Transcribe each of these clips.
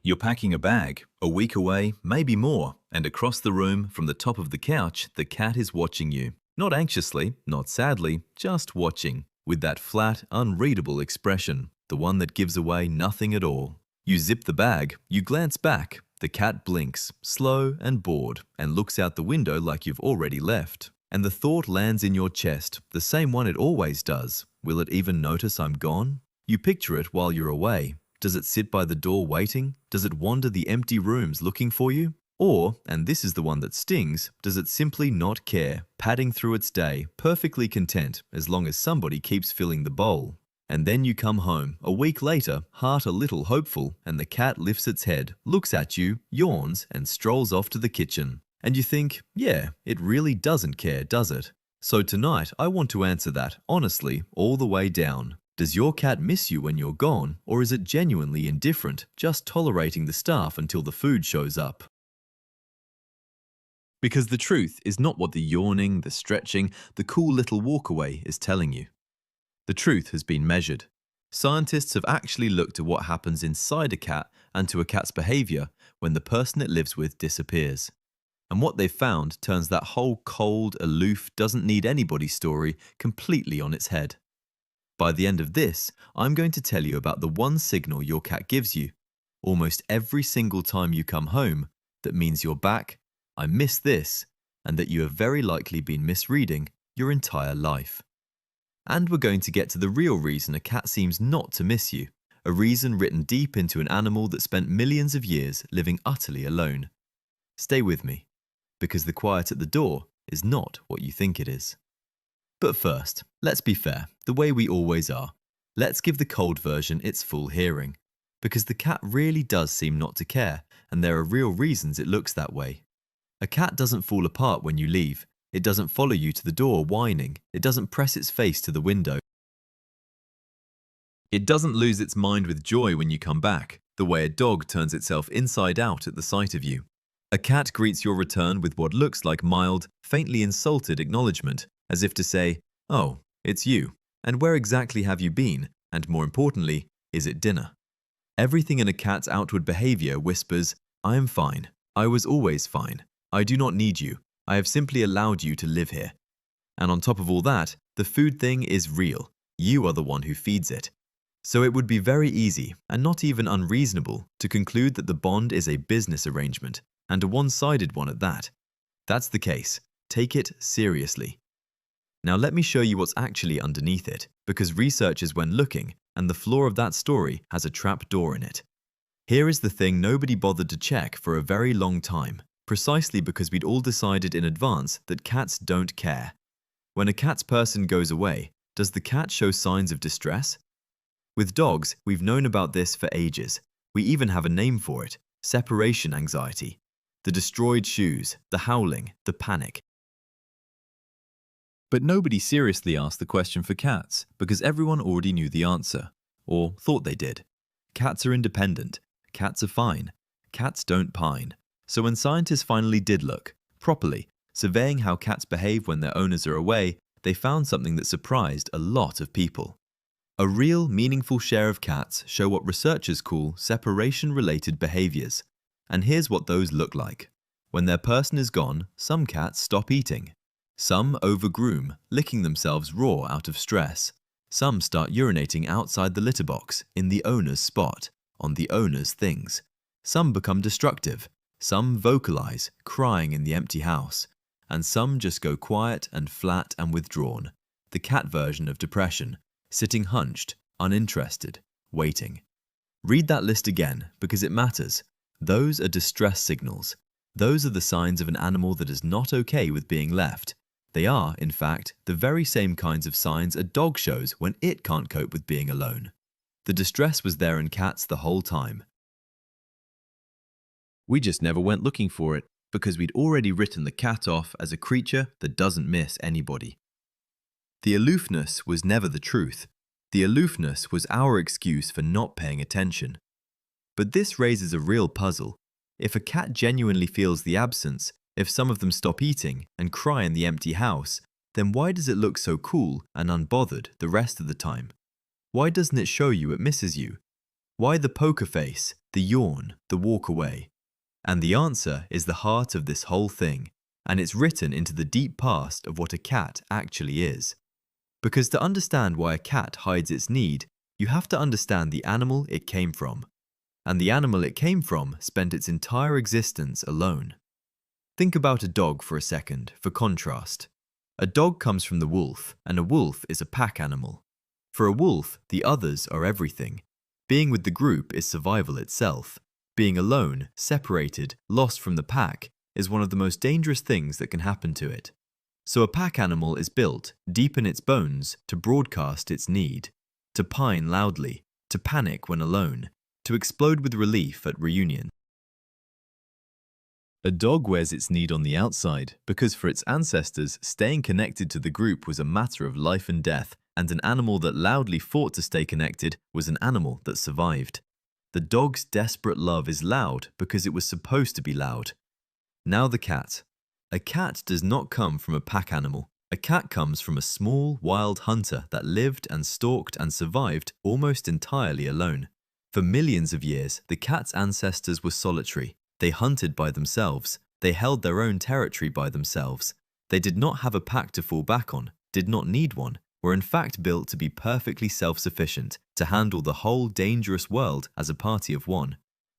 You're packing a bag, a week away, maybe more, and across the room, from the top of the couch, the cat is watching you. Not anxiously, not sadly, just watching, with that flat, unreadable expression, the one that gives away nothing at all. You zip the bag, you glance back, the cat blinks, slow and bored, and looks out the window like you've already left. And the thought lands in your chest, the same one it always does. Will it even notice I'm gone? You picture it while you're away. Does it sit by the door waiting? Does it wander the empty rooms looking for you? Or, and this is the one that stings, does it simply not care, padding through its day, perfectly content as long as somebody keeps filling the bowl? And then you come home, a week later, heart a little hopeful, and the cat lifts its head, looks at you, yawns, and strolls off to the kitchen. And you think, yeah, it really doesn't care, does it? So tonight, I want to answer that, honestly, all the way down. Does your cat miss you when you're gone, or is it genuinely indifferent, just tolerating the staff until the food shows up? Because the truth is not what the yawning, the stretching, the cool little walkaway is telling you. The truth has been measured. Scientists have actually looked at what happens inside a cat and to a cat's behavior when the person it lives with disappears. And what they've found turns that whole cold, aloof, doesn't need anybody story completely on its head. By the end of this, I'm going to tell you about the one signal your cat gives you, almost every single time you come home, that means you're back, I miss this, and that you have very likely been misreading your entire life. And we're going to get to the real reason a cat seems not to miss you, a reason written deep into an animal that spent millions of years living utterly alone. Stay with me, because the quiet at the door is not what you think it is. But first, let's be fair, the way we always are. Let's give the cold version its full hearing, because the cat really does seem not to care, and there are real reasons it looks that way. A cat doesn't fall apart when you leave. It doesn't follow you to the door whining. It doesn't press its face to the window. It doesn't lose its mind with joy when you come back, the way a dog turns itself inside out at the sight of you. A cat greets your return with what looks like mild, faintly insulted acknowledgement, as if to say, "Oh, it's you, and where exactly have you been, and more importantly, is it dinner?" Everything in a cat's outward behavior whispers, "I am fine. I was always fine. I do not need you. I have simply allowed you to live here." And on top of all that, the food thing is real. You are the one who feeds it. So it would be very easy, and not even unreasonable, to conclude that the bond is a business arrangement, and a one-sided one at that. That's the case. Take it seriously. Now let me show you what's actually underneath it, because researchers went looking, and the floor of that story has a trap door in it. Here is the thing nobody bothered to check for a very long time, precisely because we'd all decided in advance that cats don't care. When a cat's person goes away, does the cat show signs of distress? With dogs, we've known about this for ages. We even have a name for it: separation anxiety. The destroyed shoes, the howling, the panic. But nobody seriously asked the question for cats because everyone already knew the answer, or thought they did. Cats are independent. Cats are fine. Cats don't pine. So when scientists finally did look, properly, surveying how cats behave when their owners are away, they found something that surprised a lot of people. A real, meaningful share of cats show what researchers call separation-related behaviors. And here's what those look like. When their person is gone, some cats stop eating. Some overgroom, licking themselves raw out of stress. Some start urinating outside the litter box, in the owner's spot, on the owner's things. Some become destructive. Some vocalize, crying in the empty house. And some just go quiet and flat and withdrawn. The cat version of depression, sitting hunched, uninterested, waiting. Read that list again, because it matters. Those are distress signals. Those are the signs of an animal that is not okay with being left. They are, in fact, the very same kinds of signs a dog shows when it can't cope with being alone. The distress was there in cats the whole time. We just never went looking for it, because we'd already written the cat off as a creature that doesn't miss anybody. The aloofness was never the truth. The aloofness was our excuse for not paying attention. But this raises a real puzzle. If a cat genuinely feels the absence, if some of them stop eating and cry in the empty house, then why does it look so cool and unbothered the rest of the time? Why doesn't it show you it misses you? Why the poker face, the yawn, the walk away? And the answer is the heart of this whole thing, and it's written into the deep past of what a cat actually is. Because to understand why a cat hides its need, you have to understand the animal it came from. And the animal it came from spent its entire existence alone. Think about a dog for a second, for contrast. A dog comes from the wolf, and a wolf is a pack animal. For a wolf, the others are everything. Being with the group is survival itself. Being alone, separated, lost from the pack, is one of the most dangerous things that can happen to it. So a pack animal is built, deep in its bones, to broadcast its need, to pine loudly, to panic when alone, to explode with relief at reunion. A dog wears its need on the outside because for its ancestors, staying connected to the group was a matter of life and death, and an animal that loudly fought to stay connected was an animal that survived. The dog's desperate love is loud because it was supposed to be loud. Now the cat. A cat does not come from a pack animal. A cat comes from a small, wild hunter that lived and stalked and survived almost entirely alone. For millions of years, the cat's ancestors were solitary. They hunted by themselves. They held their own territory by themselves. They did not have a pack to fall back on, did not need one, were in fact built to be perfectly self-sufficient, to handle the whole dangerous world as a party of one.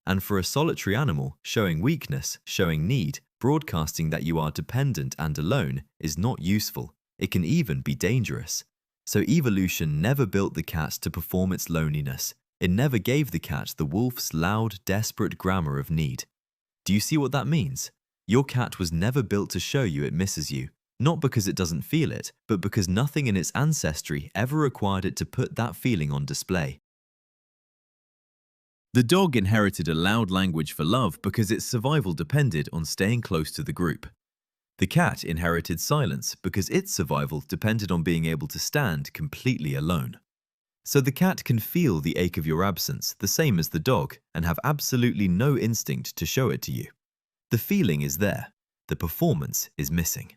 And for a solitary animal, showing weakness, showing need, broadcasting that you are dependent and alone is not useful. It can even be dangerous. So evolution never built the cat to perform its loneliness. It never gave the cat the wolf's loud, desperate grammar of need. Do you see what that means? Your cat was never built to show you it misses you. Not because it doesn't feel it, but because nothing in its ancestry ever required it to put that feeling on display. The dog inherited a loud language for love because its survival depended on staying close to the group. The cat inherited silence because its survival depended on being able to stand completely alone. So the cat can feel the ache of your absence the same as the dog and have absolutely no instinct to show it to you. The feeling is there, the performance is missing.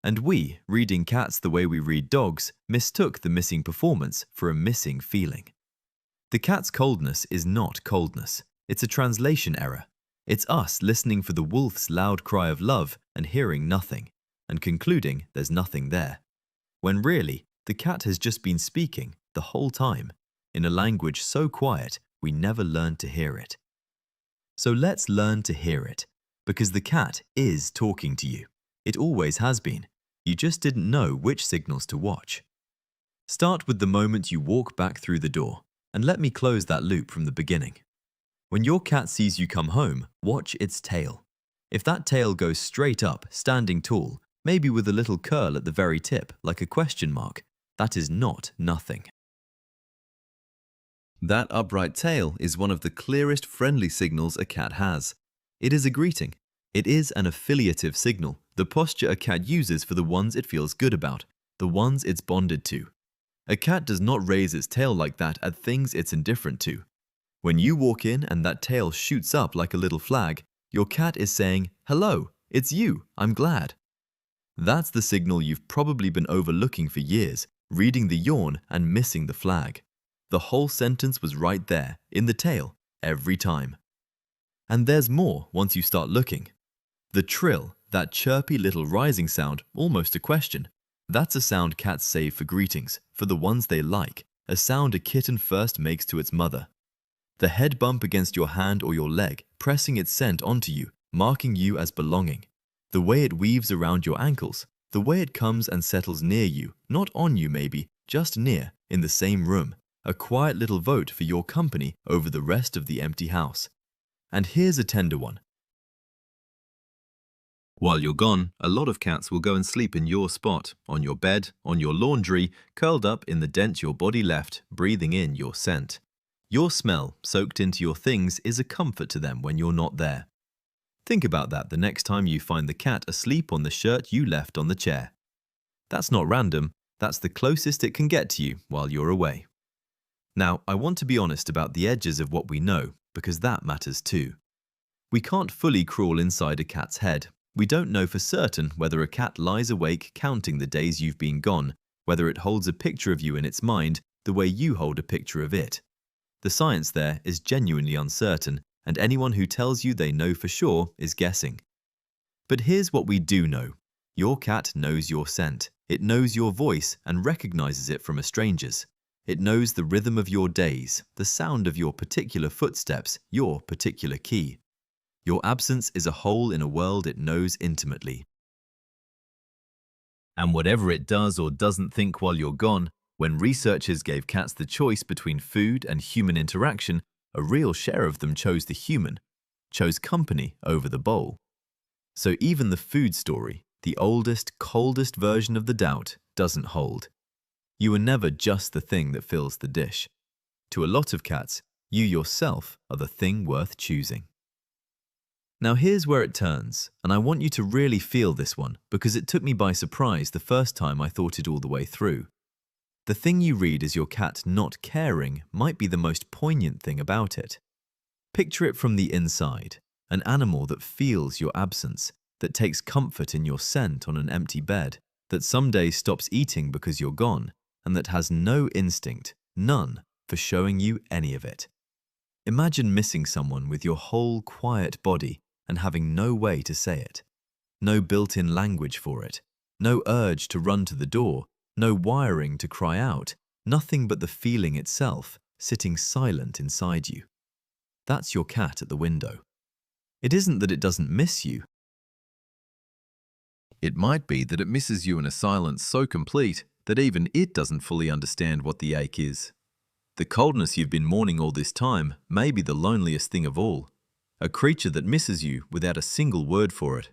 And we, reading cats the way we read dogs, mistook the missing performance for a missing feeling. The cat's coldness is not coldness. It's a translation error. It's us listening for the wolf's loud cry of love and hearing nothing, and concluding there's nothing there. When really, the cat has just been speaking the whole time, in a language so quiet we never learned to hear it. So let's learn to hear it, because the cat is talking to you. It always has been. You just didn't know which signals to watch. Start with the moment you walk back through the door, and let me close that loop from the beginning. When your cat sees you come home, watch its tail. If that tail goes straight up, standing tall, maybe with a little curl at the very tip, like a question mark, that is not nothing. That upright tail is one of the clearest friendly signals a cat has. It is a greeting. It is an affiliative signal, the posture a cat uses for the ones it feels good about, the ones it's bonded to. A cat does not raise its tail like that at things it's indifferent to. When you walk in and that tail shoots up like a little flag, your cat is saying, "Hello, it's you, I'm glad." That's the signal you've probably been overlooking for years, reading the yawn and missing the flag. The whole sentence was right there, in the tail, every time. And there's more once you start looking. The trill, that chirpy little rising sound, almost a question. That's a sound cats say for greetings, for the ones they like, a sound a kitten first makes to its mother. The head bump against your hand or your leg, pressing its scent onto you, marking you as belonging. The way it weaves around your ankles, the way it comes and settles near you, not on you maybe, just near, in the same room. A quiet little vote for your company over the rest of the empty house. And here's a tender one. While you're gone, a lot of cats will go and sleep in your spot, on your bed, on your laundry, curled up in the dent your body left, breathing in your scent. Your smell, soaked into your things, is a comfort to them when you're not there. Think about that the next time you find the cat asleep on the shirt you left on the chair. That's not random, that's the closest it can get to you while you're away. Now, I want to be honest about the edges of what we know, because that matters too. We can't fully crawl inside a cat's head. We don't know for certain whether a cat lies awake counting the days you've been gone, whether it holds a picture of you in its mind the way you hold a picture of it. The science there is genuinely uncertain, and anyone who tells you they know for sure is guessing. But here's what we do know. Your cat knows your scent. It knows your voice and recognizes it from a stranger's. It knows the rhythm of your days, the sound of your particular footsteps, your particular key. Your absence is a hole in a world it knows intimately. And whatever it does or doesn't think while you're gone, when researchers gave cats the choice between food and human interaction, a real share of them chose the human, chose company over the bowl. So even the food story, the oldest, coldest version of the doubt, doesn't hold. You are never just the thing that fills the dish. To a lot of cats, you yourself are the thing worth choosing. Now here's where it turns, and I want you to really feel this one because it took me by surprise the first time I thought it all the way through. The thing you read as your cat not caring might be the most poignant thing about it. Picture it from the inside, an animal that feels your absence, that takes comfort in your scent on an empty bed, that someday stops eating because you're gone, and that has no instinct, none, for showing you any of it. Imagine missing someone with your whole quiet body and having no way to say it. No built-in language for it. No urge to run to the door. No wiring to cry out. Nothing but the feeling itself, sitting silent inside you. That's your cat at the window. It isn't that it doesn't miss you. It might be that it misses you in a silence so complete that even it doesn't fully understand what the ache is. The coldness you've been mourning all this time may be the loneliest thing of all. A creature that misses you without a single word for it.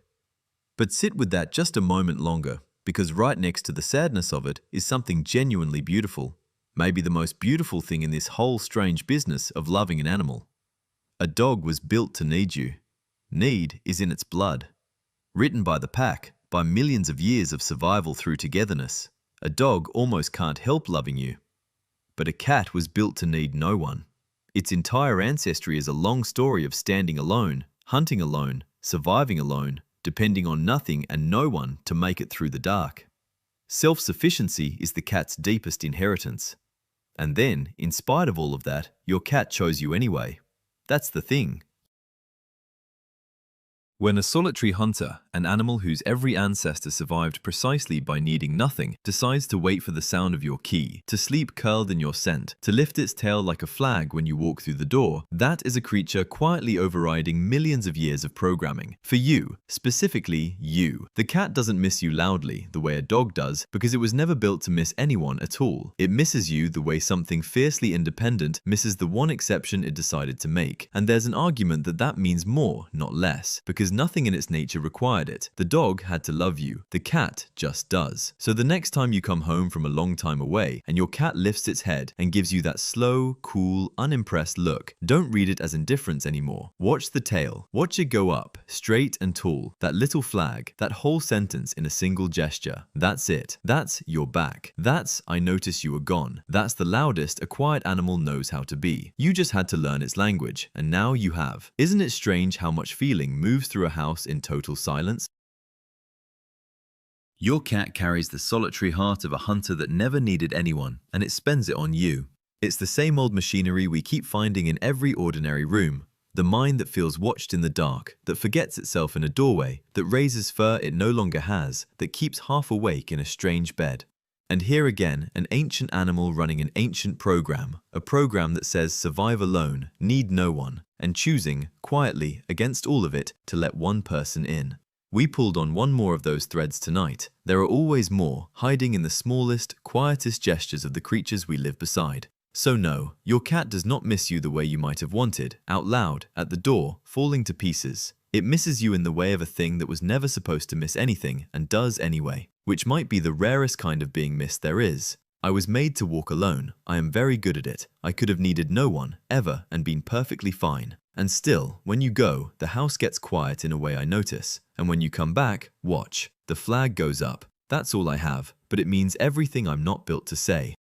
But sit with that just a moment longer, because right next to the sadness of it is something genuinely beautiful. Maybe the most beautiful thing in this whole strange business of loving an animal. A dog was built to need you. Need is in its blood. Written by the pack, by millions of years of survival through togetherness, a dog almost can't help loving you. But a cat was built to need no one. Its entire ancestry is a long story of standing alone, hunting alone, surviving alone, depending on nothing and no one to make it through the dark. Self-sufficiency is the cat's deepest inheritance. And then, in spite of all of that, your cat chose you anyway. That's the thing. When a solitary hunter, an animal whose every ancestor survived precisely by needing nothing, decides to wait for the sound of your key, to sleep curled in your scent, to lift its tail like a flag when you walk through the door, that is a creature quietly overriding millions of years of programming. For you, specifically you. The cat doesn't miss you loudly, the way a dog does, because it was never built to miss anyone at all. It misses you the way something fiercely independent misses the one exception it decided to make. And there's an argument that that means more, not less, because nothing in its nature required it. The dog had to love you. The cat just does. So the next time you come home from a long time away and your cat lifts its head and gives you that slow, cool, unimpressed look, don't read it as indifference anymore. Watch the tail. Watch it go up, straight and tall. That little flag, that whole sentence in a single gesture. That's it. That's you're back. That's I notice you were gone. That's the loudest a quiet animal knows how to be. You just had to learn its language, and now you have. Isn't it strange how much feeling moves through a house in total silence? Your cat carries the solitary heart of a hunter that never needed anyone, and it spends it on you. It's the same old machinery we keep finding in every ordinary room. The mind that feels watched in the dark, that forgets itself in a doorway, that raises fur it no longer has, that keeps half awake in a strange bed. And here again, an ancient animal running an ancient program, a program that says survive alone, need no one, and choosing, quietly, against all of it, to let one person in. We pulled on one more of those threads tonight. There are always more, hiding in the smallest, quietest gestures of the creatures we live beside. So no, your cat does not miss you the way you might have wanted, out loud, at the door, falling to pieces. It misses you in the way of a thing that was never supposed to miss anything and does anyway, which might be the rarest kind of being missed there is. I was made to walk alone. I am very good at it. I could have needed no one, ever, and been perfectly fine. And still, when you go, the house gets quiet in a way I notice. And when you come back, watch. The flag goes up. That's all I have, but it means everything I'm not built to say.